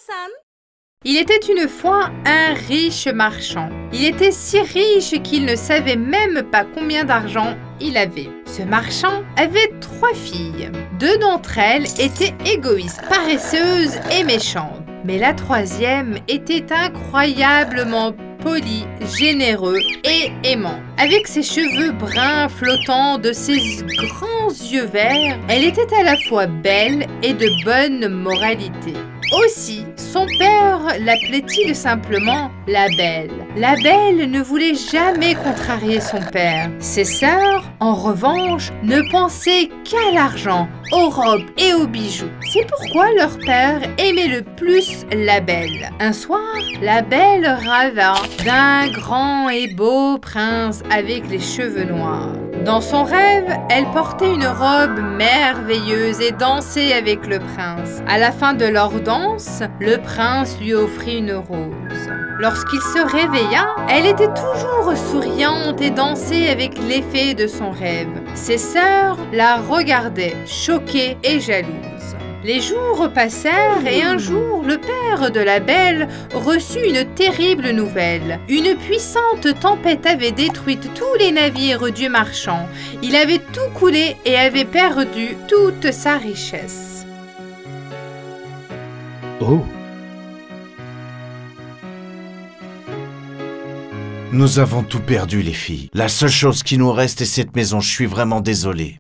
San. Il était une fois un riche marchand. Il était si riche qu'il ne savait même pas combien d'argent il avait. Ce marchand avait 3 filles. 2 d'entre elles étaient égoïstes, paresseuses et méchantes. Mais la 3e était incroyablement poli, généreux et aimant. Avec ses cheveux bruns flottants de ses grands yeux verts, elle était à la fois belle et de bonne moralité. Aussi, son père l'appelait-il simplement la Belle. La Belle ne voulait jamais contrarier son père. Ses sœurs, en revanche, ne pensaient qu'à l'argent, aux robes et aux bijoux. C'est pourquoi leur père aimait le plus la Belle. Un soir, la Belle rêva d'un grand et beau prince avec les cheveux noirs. Dans son rêve, elle portait une robe merveilleuse et dansait avec le prince. À la fin de leur danse, le prince lui offrit une rose. Lorsqu'il se réveilla, elle était toujours souriante et dansait avec l'effet de son rêve. Ses sœurs la regardaient, choquées et jalouses. Les jours passèrent et un jour, le père de la Belle reçut une terrible nouvelle. Une puissante tempête avait détruit tous les navires du marchand. Il avait tout coulé et avait perdu toute sa richesse. Oh! Nous avons tout perdu, les filles. La seule chose qui nous reste est cette maison. Je suis vraiment désolé.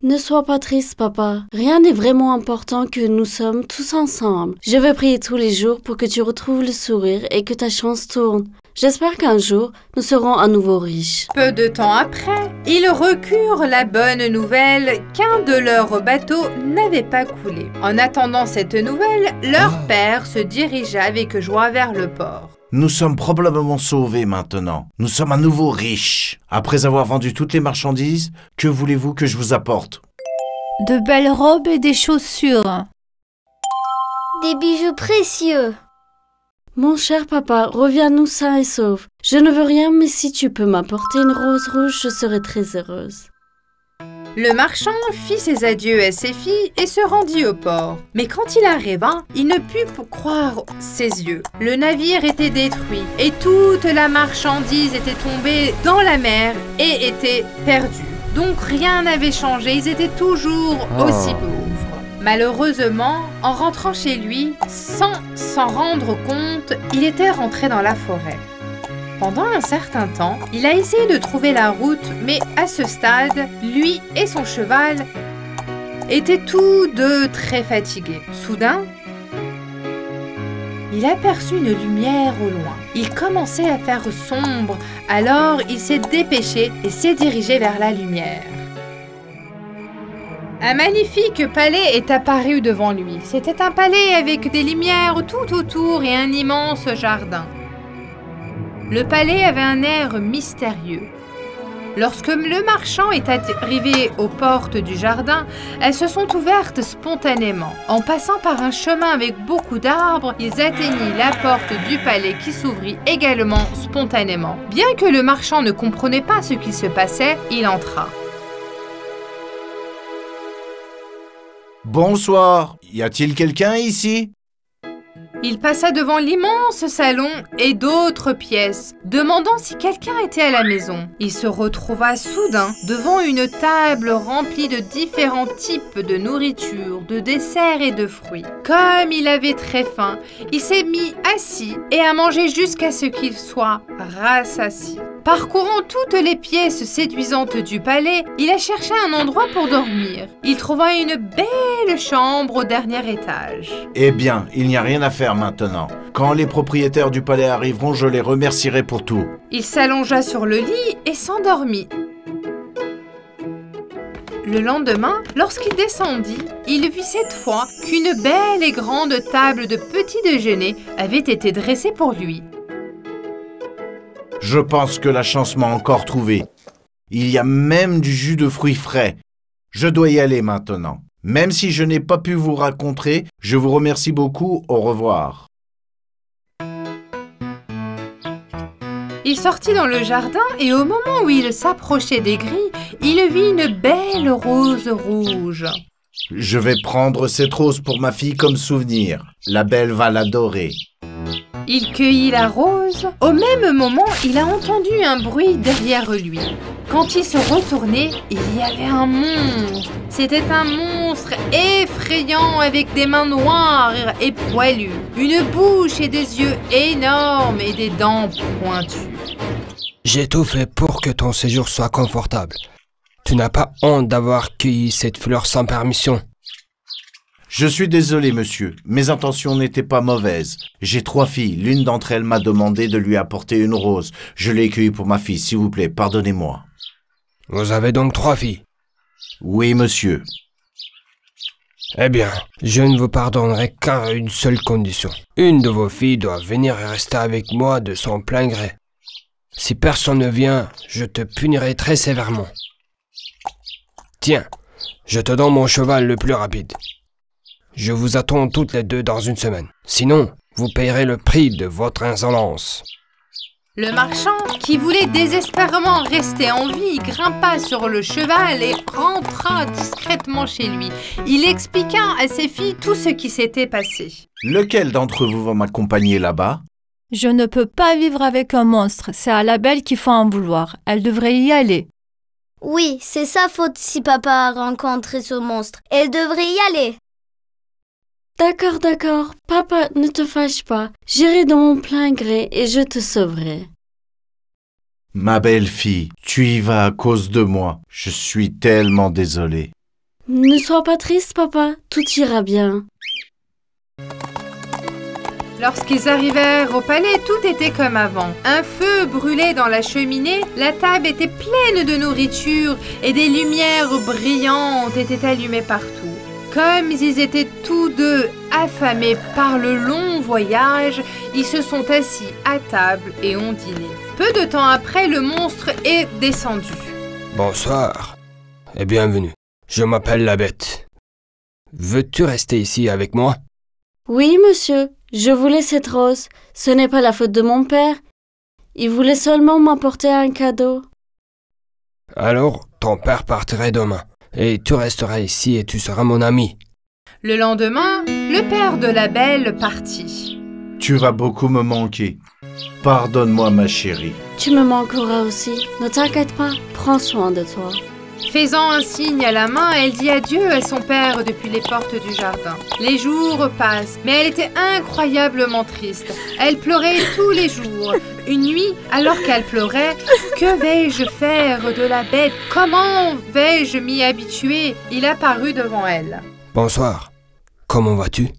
Ne sois pas triste, papa. Rien n'est vraiment important que nous sommes tous ensemble. Je vais prier tous les jours pour que tu retrouves le sourire et que ta chance tourne. J'espère qu'un jour, nous serons à nouveau riches. Peu de temps après, ils recurent la bonne nouvelle qu'un de leurs bateaux n'avait pas coulé. En attendant cette nouvelle, leur père se dirigea avec joie vers le port. Nous sommes probablement sauvés maintenant. Nous sommes à nouveau riches. Après avoir vendu toutes les marchandises, que voulez-vous que je vous apporte? De belles robes et des chaussures. Des bijoux précieux. Mon cher papa, reviens-nous sain et sauf. Je ne veux rien, mais si tu peux m'apporter une rose rouge, je serai très heureuse. Le marchand fit ses adieux à ses filles et se rendit au port. Mais quand il arriva, il ne put croire ses yeux. Le navire était détruit et toute la marchandise était tombée dans la mer et était perdue. Donc rien n'avait changé, ils étaient toujours aussi pauvres. Malheureusement, en rentrant chez lui, sans s'en rendre compte, il était rentré dans la forêt. Pendant un certain temps, il a essayé de trouver la route, mais à ce stade, lui et son cheval étaient tous deux très fatigués. Soudain, il aperçut une lumière au loin. Il commençait à faire sombre, alors il s'est dépêché et s'est dirigé vers la lumière. Un magnifique palais est apparu devant lui. C'était un palais avec des lumières tout autour et un immense jardin. Le palais avait un air mystérieux. Lorsque le marchand est arrivé aux portes du jardin, elles se sont ouvertes spontanément. En passant par un chemin avec beaucoup d'arbres, ils atteignirent la porte du palais qui s'ouvrit également spontanément. Bien que le marchand ne comprenait pas ce qui se passait, il entra. Bonsoir. Y a-t-il quelqu'un ici? Il passa devant l'immense salon et d'autres pièces, demandant si quelqu'un était à la maison. Il se retrouva soudain devant une table remplie de différents types de nourriture, de desserts et de fruits. Comme il avait très faim, il s'est mis assis et a mangé jusqu'à ce qu'il soit rassasié. Parcourant toutes les pièces séduisantes du palais, il a cherché un endroit pour dormir. Il trouva une belle chambre au dernier étage. Eh bien, il n'y a rien à faire maintenant. Quand les propriétaires du palais arriveront, je les remercierai pour tout. Il s'allongea sur le lit et s'endormit. Le lendemain, lorsqu'il descendit, il vit cette fois qu'une belle et grande table de petit déjeuner avait été dressée pour lui. Je pense que la chance m'a encore trouvé. Il y a même du jus de fruits frais. Je dois y aller maintenant. Même si je n'ai pas pu vous rencontrer, je vous remercie beaucoup. Au revoir. Il sortit dans le jardin et au moment où il s'approchait des grilles, il vit une belle rose rouge. Je vais prendre cette rose pour ma fille comme souvenir. La belle va l'adorer. Il cueillit la rose. Au même moment, il a entendu un bruit derrière lui. Quand il se retournait, il y avait un monstre. C'était un monstre effrayant avec des mains noires et poilues, une bouche et des yeux énormes et des dents pointues. J'ai tout fait pour que ton séjour soit confortable. Tu n'as pas honte d'avoir cueilli cette fleur sans permission. Je suis désolé, monsieur. Mes intentions n'étaient pas mauvaises. J'ai 3 filles. L'une d'entre elles m'a demandé de lui apporter une rose. Je l'ai cueillie pour ma fille. S'il vous plaît, pardonnez-moi. Vous avez donc 3 filles? Oui, monsieur. Eh bien, je ne vous pardonnerai qu'à une seule condition. Une de vos filles doit venir et rester avec moi de son plein gré. Si personne ne vient, je te punirai très sévèrement. Tiens, je te donne mon cheval le plus rapide. Je vous attends toutes les 2 dans une semaine. Sinon, vous payerez le prix de votre insolence. Le marchand, qui voulait désespérément rester en vie, grimpa sur le cheval et rentra discrètement chez lui. Il expliqua à ses filles tout ce qui s'était passé. Lequel d'entre vous va m'accompagner là-bas? Je ne peux pas vivre avec un monstre. C'est à la belle qu'il faut en vouloir. Elle devrait y aller. Oui, c'est sa faute si papa a rencontré ce monstre. Elle devrait y aller. D'accord, d'accord. Papa, ne te fâche pas. J'irai de mon plein gré et je te sauverai. Ma belle-fille, tu y vas à cause de moi. Je suis tellement désolé. Ne sois pas triste, papa. Tout ira bien. Lorsqu'ils arrivèrent au palais, tout était comme avant. Un feu brûlait dans la cheminée, la table était pleine de nourriture et des lumières brillantes étaient allumées partout. Comme ils étaient tous deux affamés par le long voyage, ils se sont assis à table et ont dîné. Peu de temps après, le monstre est descendu. Bonsoir et bienvenue. Je m'appelle la Bête. Veux-tu rester ici avec moi? Oui, monsieur. Je voulais cette rose. Ce n'est pas la faute de mon père. Il voulait seulement m'apporter un cadeau. Alors, ton père partirait demain. Et tu resteras ici et tu seras mon ami. Le lendemain, le père de la belle partit. Tu vas beaucoup me manquer. Pardonne-moi, ma chérie. Tu me manqueras aussi. Ne t'inquiète pas. Prends soin de toi. Faisant un signe à la main, elle dit adieu à son père depuis les portes du jardin. Les jours passent, mais elle était incroyablement triste. Elle pleurait tous les jours. Une nuit, alors qu'elle pleurait, que vais-je faire de la bête? Comment vais-je m'y habituer? Il apparut devant elle. Bonsoir. Comment vas-tu?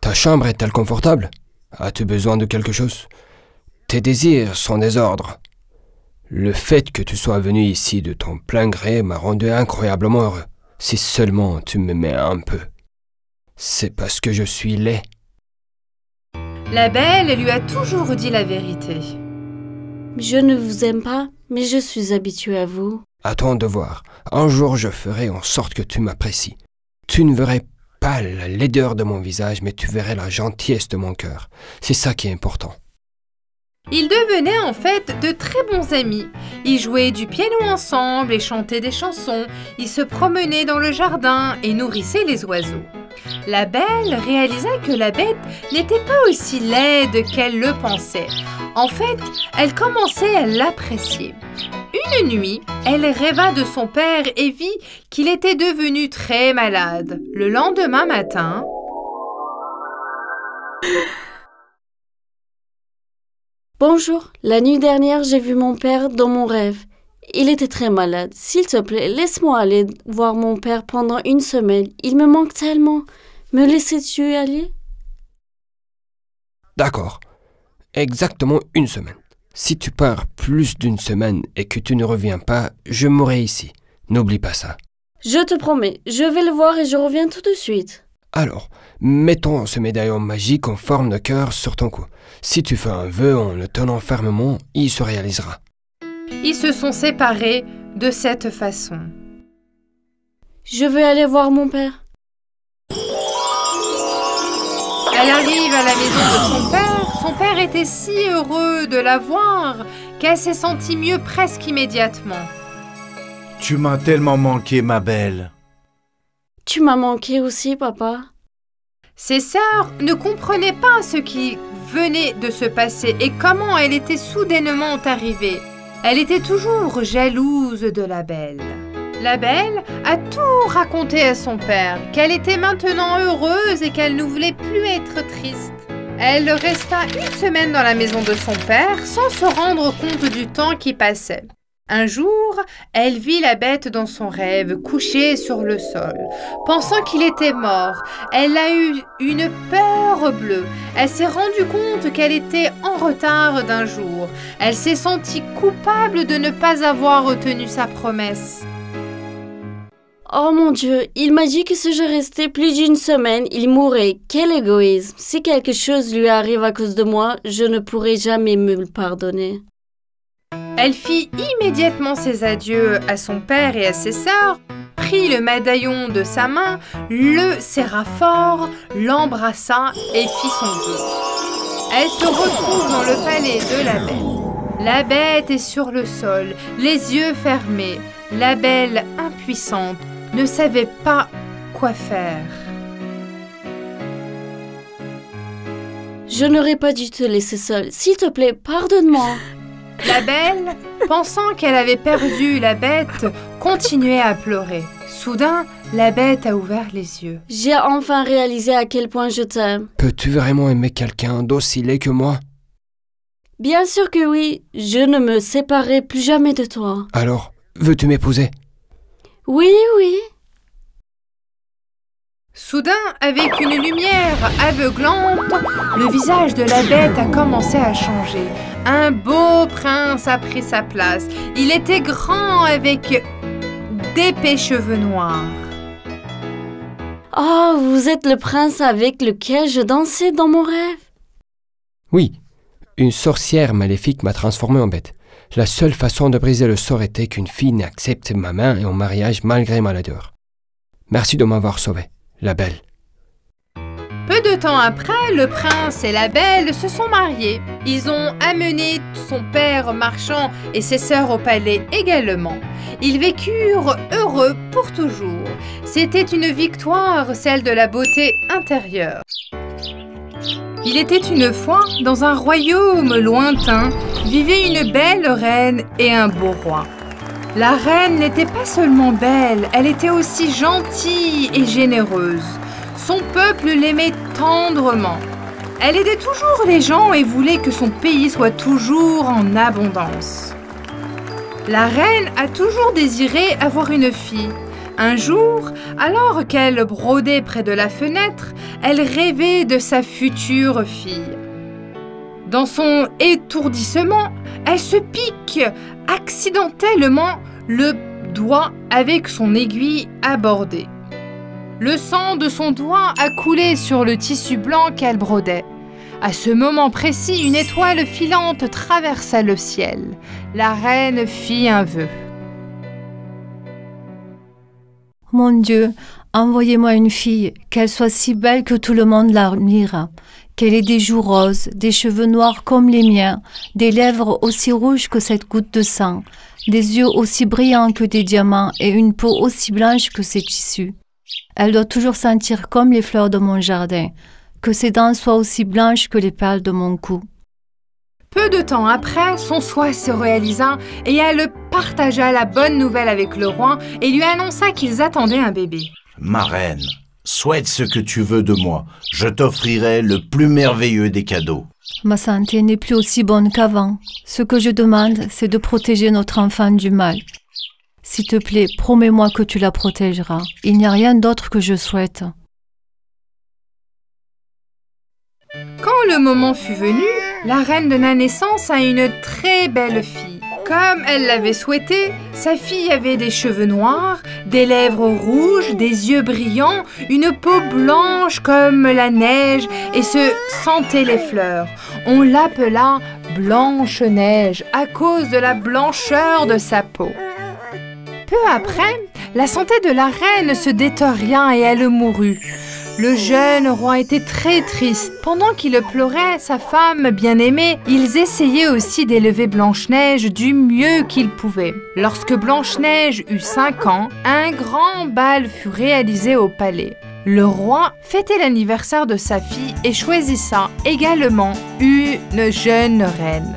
Ta chambre est-elle confortable? As-tu besoin de quelque chose? Tes désirs sont des ordres. Le fait que tu sois venu ici de ton plein gré m'a rendu incroyablement heureux. Si seulement tu m'aimais un peu. C'est parce que je suis laid. La belle lui a toujours dit la vérité. Je ne vous aime pas, mais je suis habituée à vous. À ton devoir. Un jour, je ferai en sorte que tu m'apprécies. Tu ne verrais pas la laideur de mon visage, mais tu verrais la gentillesse de mon cœur. C'est ça qui est important. Ils devenaient en fait de très bons amis. Ils jouaient du piano ensemble et chantaient des chansons. Ils se promenaient dans le jardin et nourrissaient les oiseaux. La belle réalisa que la bête n'était pas aussi laide qu'elle le pensait. En fait, elle commençait à l'apprécier. Une nuit, elle rêva de son père et vit qu'il était devenu très malade. Le lendemain matin... Bonjour, la nuit dernière, j'ai vu mon père dans mon rêve. Il était très malade. S'il te plaît, laisse-moi aller voir mon père pendant une semaine. Il me manque tellement. Me laisses-tu aller? D'accord. Exactement une semaine. Si tu pars plus d'une semaine et que tu ne reviens pas, je mourrai ici. N'oublie pas ça. Je te promets, je vais le voir et je reviens tout de suite. Alors, mettons ce médaillon magique en forme de cœur sur ton cou. Si tu fais un vœu en le tenant fermement, il se réalisera. Ils se sont séparés de cette façon. Je veux aller voir mon père. Elle arrive à la maison de son père. Son père était si heureux de la voir qu'elle s'est sentie mieux presque immédiatement. Tu m'as tellement manqué, ma belle. Tu m'as manqué aussi, papa. Ses sœurs ne comprenaient pas ce qui venait de se passer et comment elle était soudainement arrivée. Elle était toujours jalouse de la belle. La belle a tout raconté à son père, qu'elle était maintenant heureuse et qu'elle ne voulait plus être triste. Elle resta une semaine dans la maison de son père sans se rendre compte du temps qui passait. Un jour, elle vit la bête dans son rêve, couché sur le sol. Pensant qu'il était mort, elle a eu une peur bleue. Elle s'est rendue compte qu'elle était en retard d'un jour. Elle s'est sentie coupable de ne pas avoir tenu sa promesse. Oh mon Dieu, il m'a dit que si je restais plus d'une semaine, il mourrait. Quel égoïsme! Si quelque chose lui arrive à cause de moi, je ne pourrai jamais me le pardonner. Elle fit immédiatement ses adieux à son père et à ses sœurs, prit le médaillon de sa main, le serra fort, l'embrassa et fit son vœu. Elle se retrouve dans le palais de la belle. La bête est sur le sol, les yeux fermés. La belle, impuissante, ne savait pas quoi faire. Je n'aurais pas dû te laisser seule. S'il te plaît, pardonne-moi. La belle, pensant qu'elle avait perdu la bête, continuait à pleurer. Soudain, la bête a ouvert les yeux. J'ai enfin réalisé à quel point je t'aime. Peux-tu vraiment aimer quelqu'un d'aussi laid que moi? Bien sûr que oui. Je ne me séparerai plus jamais de toi. Alors, veux-tu m'épouser? Oui, oui. Soudain, avec une lumière aveuglante, le visage de la bête a commencé à changer. Un beau prince a pris sa place. Il était grand avec d'épais cheveux noirs. Oh, vous êtes le prince avec lequel je dansais dans mon rêve. Oui, une sorcière maléfique m'a transformé en bête. La seule façon de briser le sort était qu'une fille n'accepte ma main et en mariage malgré ma laideur. Merci de m'avoir sauvé, la belle. Peu de temps après, le prince et la belle se sont mariés. Ils ont amené son père marchand et ses sœurs au palais également. Ils vécurent heureux pour toujours. C'était une victoire, celle de la beauté intérieure. Il était une fois, dans un royaume lointain, vivait une belle reine et un beau roi. La reine n'était pas seulement belle, elle était aussi gentille et généreuse. Son peuple l'aimait tendrement. Elle aidait toujours les gens et voulait que son pays soit toujours en abondance. La reine a toujours désiré avoir une fille. Un jour, alors qu'elle brodait près de la fenêtre, elle rêvait de sa future fille. Dans son étourdissement, elle se pique accidentellement le doigt avec son aiguille abordée. Le sang de son doigt a coulé sur le tissu blanc qu'elle brodait. À ce moment précis, une étoile filante traversa le ciel. La reine fit un vœu. Mon Dieu, envoyez-moi une fille, qu'elle soit si belle que tout le monde l'admire, qu'elle ait des joues roses, des cheveux noirs comme les miens, des lèvres aussi rouges que cette goutte de sang, des yeux aussi brillants que des diamants et une peau aussi blanche que ces tissus. Elle doit toujours sentir comme les fleurs de mon jardin, que ses dents soient aussi blanches que les perles de mon cou. Peu de temps après, son souhait se réalisa et elle partagea la bonne nouvelle avec le roi et lui annonça qu'ils attendaient un bébé. Ma reine, souhaite ce que tu veux de moi. Je t'offrirai le plus merveilleux des cadeaux. Ma santé n'est plus aussi bonne qu'avant. Ce que je demande, c'est de protéger notre enfant du mal. S'il te plaît, promets-moi que tu la protégeras. Il n'y a rien d'autre que je souhaite. Quand le moment fut venu, la reine donna naissance à une très belle fille. Comme elle l'avait souhaité, sa fille avait des cheveux noirs, des lèvres rouges, des yeux brillants, une peau blanche comme la neige et se sentait les fleurs. On l'appela Blanche-Neige à cause de la blancheur de sa peau. Peu après, la santé de la reine se détériorait et elle mourut. Le jeune roi était très triste. Pendant qu'il pleurait, sa femme bien-aimée, ils essayaient aussi d'élever Blanche-Neige du mieux qu'ils pouvaient. Lorsque Blanche-Neige eut 5 ans, un grand bal fut réalisé au palais. Le roi fêtait l'anniversaire de sa fille et choisissa également une jeune reine.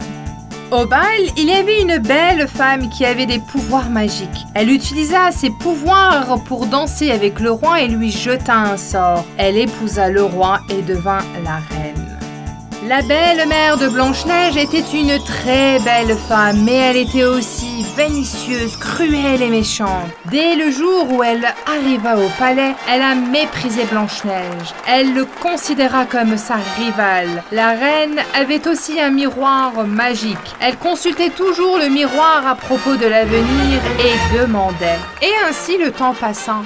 Au bal, il y avait une belle femme qui avait des pouvoirs magiques. Elle utilisa ses pouvoirs pour danser avec le roi et lui jeta un sort. Elle épousa le roi et devint la reine. La belle-mère de Blanche-Neige était une très belle femme, mais elle était aussi vénitieuse, cruelle et méchante. Dès le jour où elle arriva au palais, elle a méprisé Blanche-Neige. Elle le considéra comme sa rivale. La reine avait aussi un miroir magique. Elle consultait toujours le miroir à propos de l'avenir et demandait. Et ainsi le temps passa.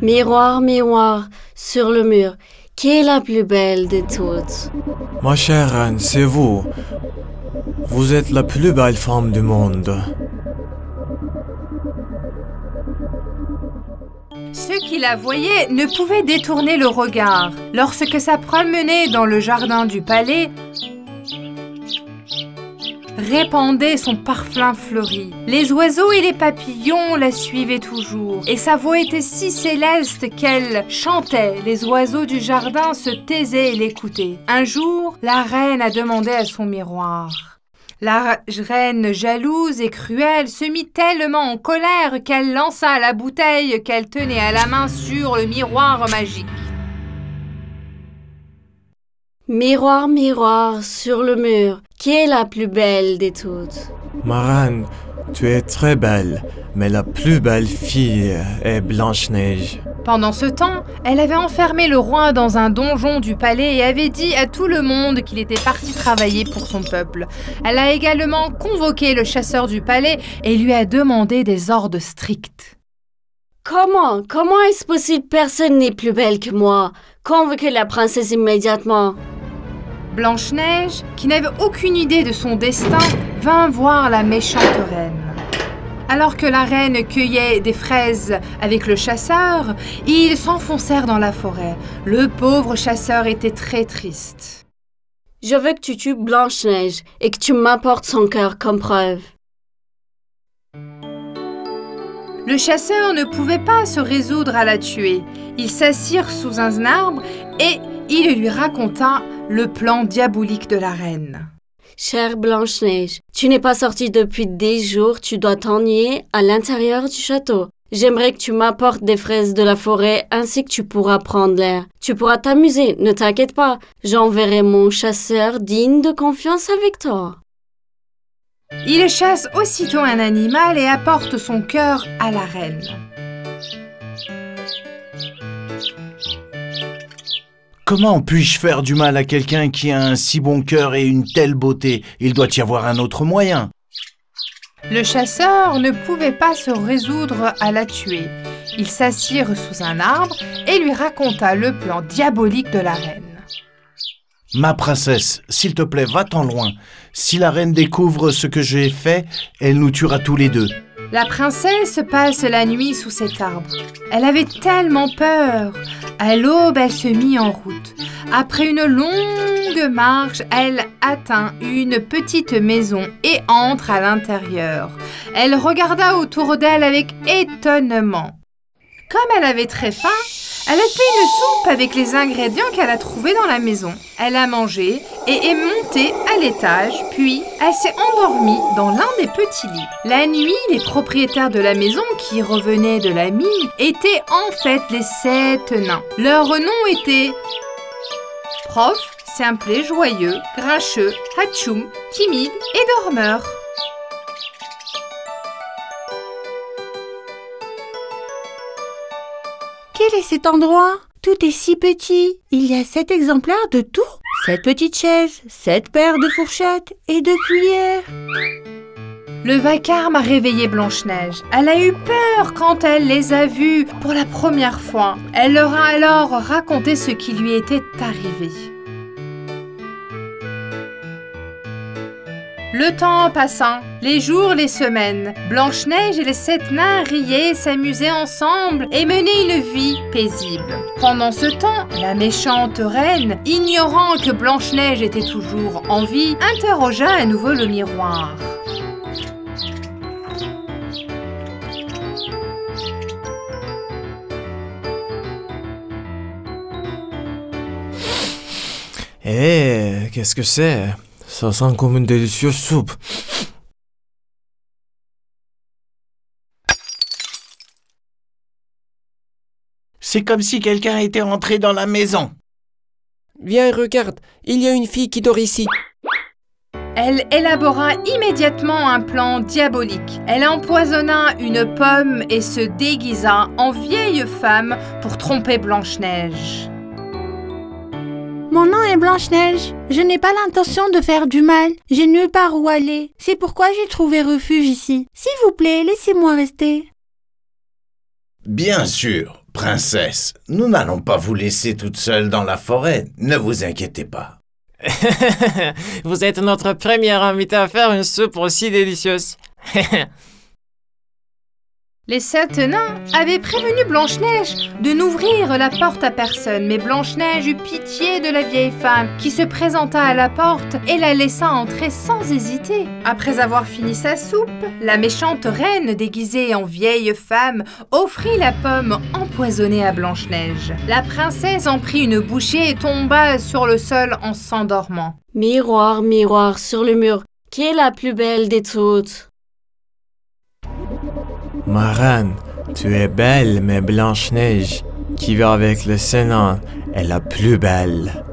Miroir, miroir, sur le mur, qui est la plus belle de toutes? Ma chère reine, c'est vous. Vous êtes la plus belle femme du monde. Ceux qui la voyaient ne pouvaient détourner le regard. Lorsque ça promenait dans le jardin du palais, répandait son parfum fleuri. Les oiseaux et les papillons la suivaient toujours, et sa voix était si céleste qu'elle chantait. Les oiseaux du jardin se taisaient et l'écoutaient. Un jour, la reine a demandé à son miroir. La reine, jalouse et cruelle, se mit tellement en colère qu'elle lança la bouteille qu'elle tenait à la main sur le miroir magique. Miroir, miroir, sur le mur, qui est la plus belle de toutes? Ma reine, tu es très belle, mais la plus belle fille est Blanche-Neige. Pendant ce temps, elle avait enfermé le roi dans un donjon du palais et avait dit à tout le monde qu'il était parti travailler pour son peuple. Elle a également convoqué le chasseur du palais et lui a demandé des ordres stricts. Comment est-ce possible? Personne n'est plus belle que moi. Convoquez la princesse immédiatement. Blanche-Neige, qui n'avait aucune idée de son destin, vint voir la méchante reine. Alors que la reine cueillait des fraises avec le chasseur, ils s'enfoncèrent dans la forêt. Le pauvre chasseur était très triste. Je veux que tu tues Blanche-Neige et que tu m'apportes son cœur comme preuve. Le chasseur ne pouvait pas se résoudre à la tuer. Ils s'assirent sous un arbre et il lui raconta le plan diabolique de la reine. Chère Blanche-Neige, tu n'es pas sortie depuis des jours, tu dois t'ennuyer à l'intérieur du château. J'aimerais que tu m'apportes des fraises de la forêt ainsi que tu pourras prendre l'air. Tu pourras t'amuser, ne t'inquiète pas. J'enverrai mon chasseur digne de confiance avec toi. Il chasse aussitôt un animal et apporte son cœur à la reine. Comment puis-je faire du mal à quelqu'un qui a un si bon cœur et une telle beauté? Il doit y avoir un autre moyen. Le chasseur ne pouvait pas se résoudre à la tuer. Ils s'assirent sous un arbre et lui raconta le plan diabolique de la reine. Ma princesse, s'il te plaît, va-t'en loin. Si la reine découvre ce que j'ai fait, elle nous tuera tous les deux. La princesse passe la nuit sous cet arbre. Elle avait tellement peur. À l'aube, elle se mit en route. Après une longue marche, elle atteint une petite maison et entre à l'intérieur. Elle regarda autour d'elle avec étonnement. Comme elle avait très faim, elle a fait une soupe avec les ingrédients qu'elle a trouvés dans la maison. Elle a mangé et est montée à l'étage, puis elle s'est endormie dans l'un des petits lits. La nuit, les propriétaires de la maison qui revenaient de la mine étaient en fait les 7 nains. Leurs noms étaient Prof, Simplet, Joyeux, Grincheux, Hatchoum, Timide et Dormeur. Quel est cet endroit? Tout est si petit. Il y a 7 exemplaires de tout. 7 petites chaises, 7 paires de fourchettes et de cuillères. Le vacarme a réveillé Blanche-Neige. Elle a eu peur quand elle les a vus pour la première fois. Elle leur a alors raconté ce qui lui était arrivé. Le temps passa, les jours, les semaines. Blanche-Neige et les 7 nains riaient, s'amusaient ensemble et menaient une vie paisible. Pendant ce temps, la méchante reine, ignorant que Blanche-Neige était toujours en vie, interrogea à nouveau le miroir. Eh, qu'est-ce que c'est? Ça sent comme une délicieuse soupe. C'est comme si quelqu'un était entré dans la maison. Viens, regarde, il y a une fille qui dort ici. Elle élabora immédiatement un plan diabolique. Elle empoisonna une pomme et se déguisa en vieille femme pour tromper Blanche-Neige. Mon nom est Blanche-Neige. Je n'ai pas l'intention de faire du mal. J'ai nulle part où aller. C'est pourquoi j'ai trouvé refuge ici. S'il vous plaît, laissez-moi rester. Bien sûr, princesse. Nous n'allons pas vous laisser toute seule dans la forêt. Ne vous inquiétez pas. Vous êtes notre première invitée à faire une soupe aussi délicieuse. Les 7 nains avaient prévenu Blanche-Neige de n'ouvrir la porte à personne, mais Blanche-Neige eut pitié de la vieille femme qui se présenta à la porte et la laissa entrer sans hésiter. Après avoir fini sa soupe, la méchante reine déguisée en vieille femme offrit la pomme empoisonnée à Blanche-Neige. La princesse en prit une bouchée et tomba sur le sol en s'endormant. Miroir, miroir sur le mur, qui est la plus belle des toutes? Ma reine, tu es belle, mais Blanche-Neige, qui va avec le Sénat, est la plus belle.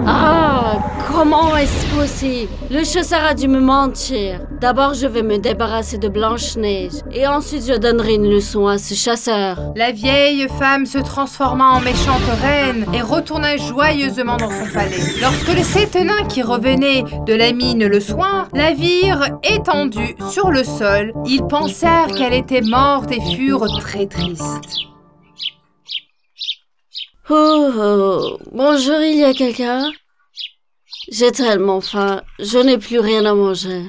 Ah, comment est-ce possible? Le chasseur a dû me mentir. D'abord, je vais me débarrasser de Blanche-Neige et ensuite je donnerai une leçon à ce chasseur. La vieille femme se transforma en méchante reine et retourna joyeusement dans son palais. Lorsque les 7 nains qui revenaient de la mine le soir la virent étendue sur le sol, ils pensèrent qu'elle était morte et furent très tristes. Oh, bonjour, il y a quelqu'un? J'ai tellement faim, je n'ai plus rien à manger.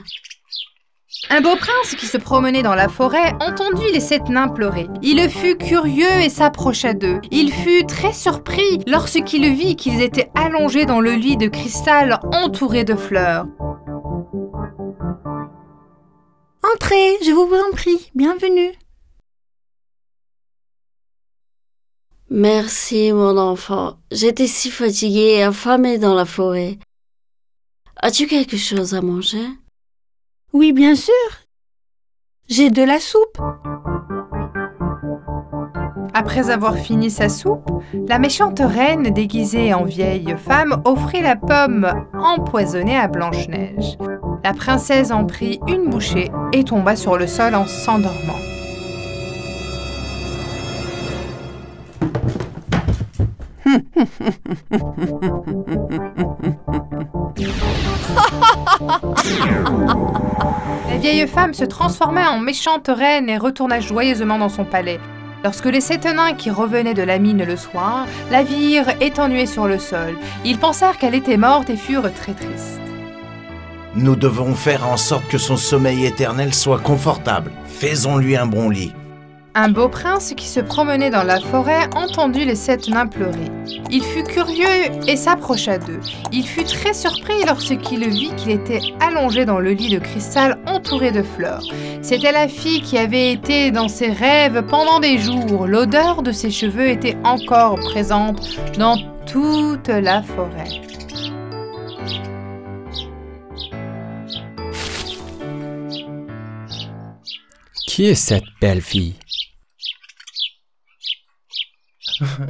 Un beau prince qui se promenait dans la forêt entendit les 7 nains pleurer. Il fut curieux et s'approcha d'eux. Il fut très surpris lorsqu'il vit qu'ils étaient allongés dans le lit de cristal entouré de fleurs. Entrez, je vous en prie, bienvenue. Merci, mon enfant. J'étais si fatiguée et affamée dans la forêt. As-tu quelque chose à manger? Oui, bien sûr. J'ai de la soupe. Après avoir fini sa soupe, la méchante reine déguisée en vieille femme offrit la pomme empoisonnée à Blanche-Neige. La princesse en prit une bouchée et tomba sur le sol en s'endormant. La vieille femme se transforma en méchante reine et retourna joyeusement dans son palais. Lorsque les 7 nains qui revenaient de la mine le soir la virent étenduée sur le sol, ils pensèrent qu'elle était morte et furent très tristes. Nous devons faire en sorte que son sommeil éternel soit confortable. Faisons-lui un bon lit. Un beau prince qui se promenait dans la forêt entendit les 7 nains pleurer. Il fut curieux et s'approcha d'eux. Il fut très surpris lorsqu'il vit qu'il était allongé dans le lit de cristal entouré de fleurs. C'était la fille qui avait été dans ses rêves pendant des jours. L'odeur de ses cheveux était encore présente dans toute la forêt. Qui est cette belle fille?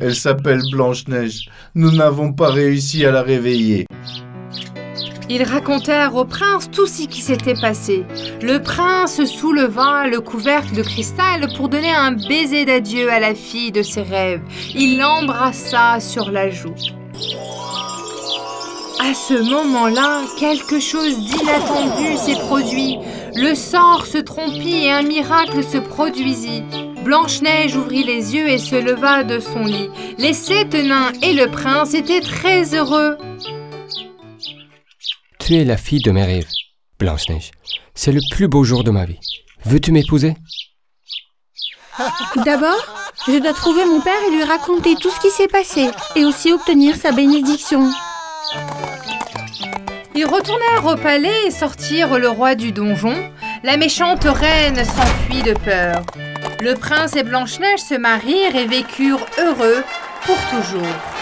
Elle s'appelle Blanche-Neige. Nous n'avons pas réussi à la réveiller. Ils racontèrent au prince tout ce qui s'était passé. Le prince souleva le couvercle de cristal pour donner un baiser d'adieu à la fille de ses rêves. Il l'embrassa sur la joue. À ce moment-là, quelque chose d'inattendu s'est produit. Le sort se trompit et un miracle se produisit. Blanche-Neige ouvrit les yeux et se leva de son lit. Les 7 nains et le prince étaient très heureux. Tu es la fille de mes rêves, Blanche-Neige. C'est le plus beau jour de ma vie. Veux-tu m'épouser? D'abord, je dois trouver mon père et lui raconter tout ce qui s'est passé, et aussi obtenir sa bénédiction. Ils retournèrent au palais et sortirent le roi du donjon. La méchante reine s'enfuit de peur. Le prince et Blanche-Neige se marièrent et vécurent heureux pour toujours.